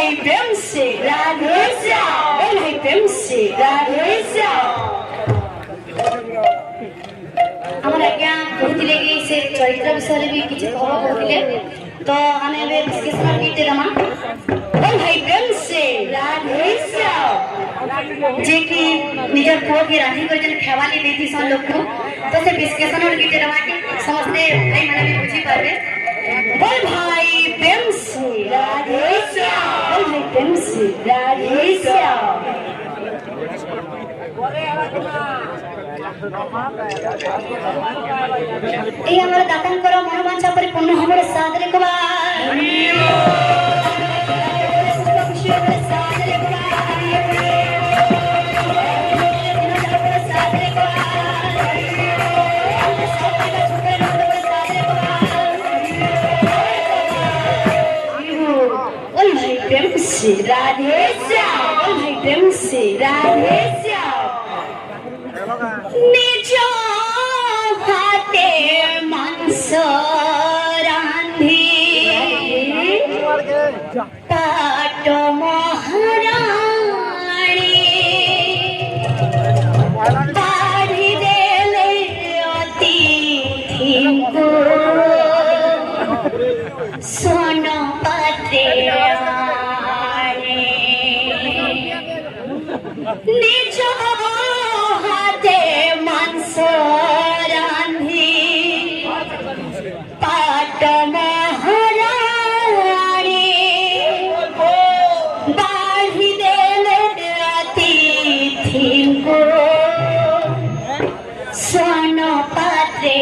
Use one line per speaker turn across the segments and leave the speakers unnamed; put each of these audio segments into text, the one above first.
ভাই প্রেম সে রাধে শ্যাম বল ভাই প্রেম সে রাধে শ্যাম আমার আজ্ঞা কହୁଥିଲେ କି ସେ ଚରିତ୍ର ବିଷୟରେ ବି କିଛି ଖବର କହୁଥିଲେ ତ ଆମେ ଏବେ ବିଶ୍ଲେଷଣ ଗୀତ ଦେମା ବଲ ଭାଇ ପ୍ରେମ ସେ ରାଧେ ଶ୍ୟାମ ଯେ କି ନିଜର ପୁଅ କି ରାଧି କରି ଖେବାଲି ଦେଇଥିସନ୍ ଲୋକକୁ ତ ସେ ବିଶ୍ଲେଷଣ ଗୀତ ଦେମା କି ସମସ୍ତେ ଭାଇମାନେ ବି ବୁଝିପାରିବେ বল ভাই প্রেম সে রাধে শ্যাম বল ভাই প্রেম সে রাধে শ্যাম এই আমার দাতাঙ্কর মনোবাঞ্ছা পরিপূর্ণ হবার সাদরে কবা রাধে শ্যাম বল ভাই প্রেম সে রাধে শ্যাম নিজ হাতে মাংস রান্ধি পাট মহারাণী বাড়ি দেলে অতিথিଙ୍କୁ সোন পাত্রে নিজ হাতে মাংস রান্ধি পাট মহারাণী বাঢ়ি দেলে অতিথিଙ୍କୁ সোন পাত্রে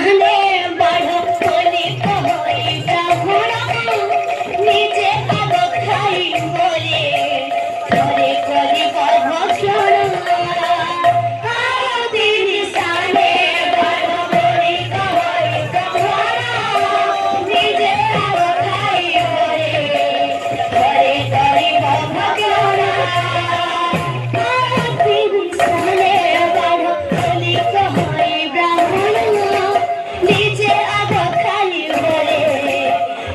স্থানে বাড় বলি কহই ব্রাহ্মণ নিজে আগ খাই বলে ধরে করিব ভক্ষণ আদির স্থানে বাড় বলি কহই ব্রাহ্মণ নিজে আগ খাই বলে ধরে করিব ভক্ষণ আদির স্থানে বাড় বলি কহই ব্রাহ্মণ নিজে আগ খাই বলে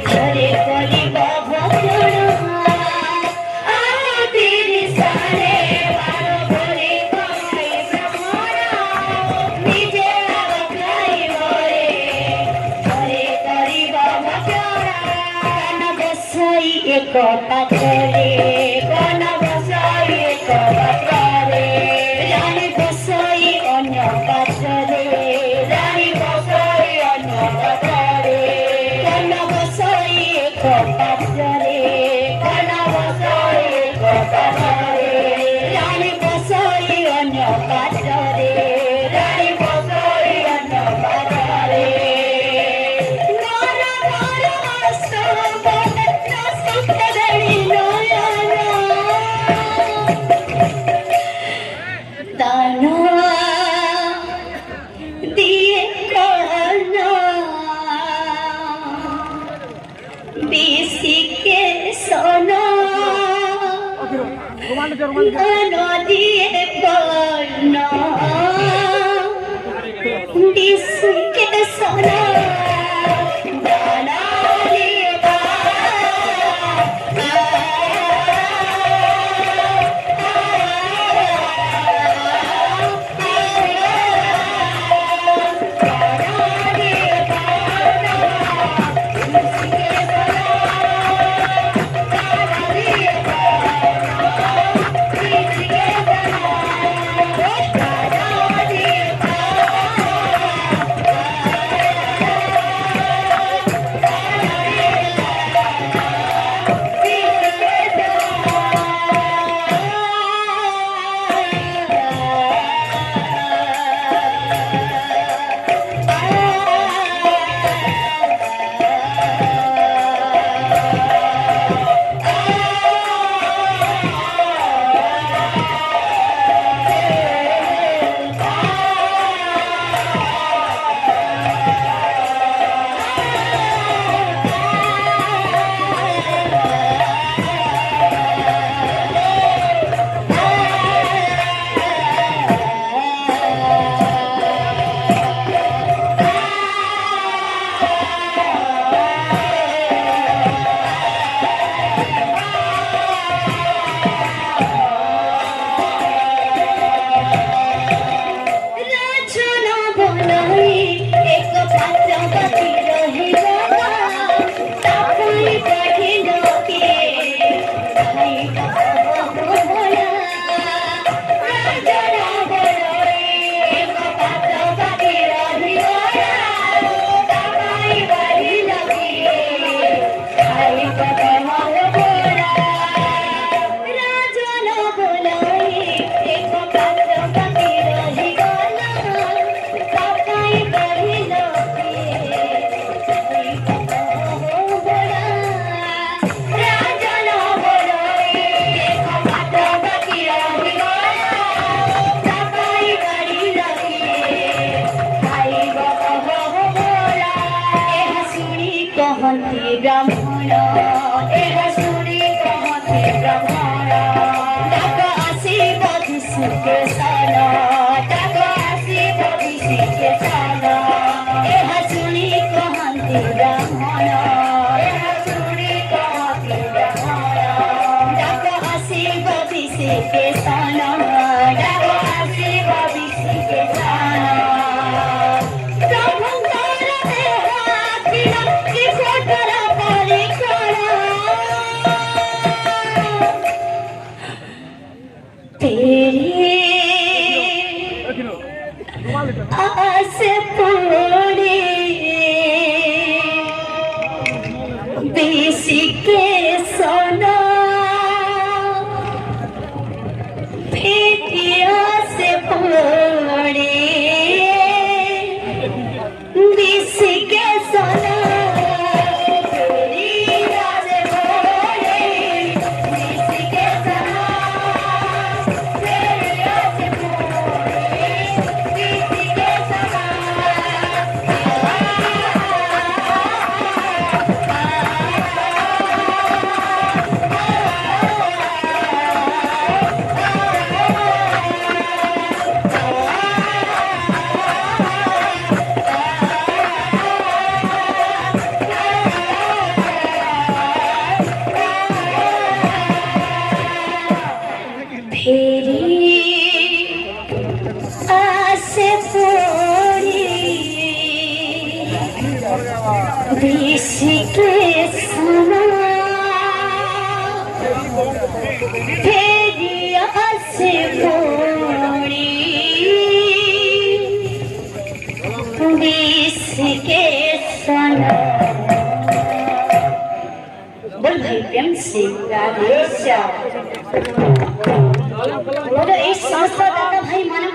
ধরে করিব ভক্ষণ আদির স্থানে বাড় বলি কহই ব্রাহ্মণ নিজে আগ খাই বলে ধরে করিব ভক্ষণ কান বসাই এক পাত্রে কান বসাই এক পাত্রে রানী বসাই অন্য পাত্রে রানী বসাই অন্য পাত্রে কান বসাই এক পাত্রে কান বসাই এক পাত্রে রানী বসাই অন্য পাত্রে রানী বসাই অন্য পাত্রে নর নর আস্তব নসুখদড়ি নয়ন দান দিয়ে কর্ণ বিশিকে সন দান দিয়ে কর্ণ বিশিকে সন দান দিয়ে कहते ब्राह्मण एहा सुनी कहते ब्राह्मण डाक आसीब दिशके सन डाक आसीब दिशके सन एहा सुनी कहते ब्राह्मण एहा सुनी कहते ब्राह्मण डाक आसीब दिशके सन डाक आसीब दिशके सन ब्राह्मण की फोटरा परिक्रमा विष के सोना तेरी राज भोले विष के सोना तेरी राज भोले विष के सोना फेरी आसे पूरी विष के सोना फेरी आसे पूरी विष के सोना बोल भाई प्रेम से राधे श्याम। इस संस्था दाता भाई मानव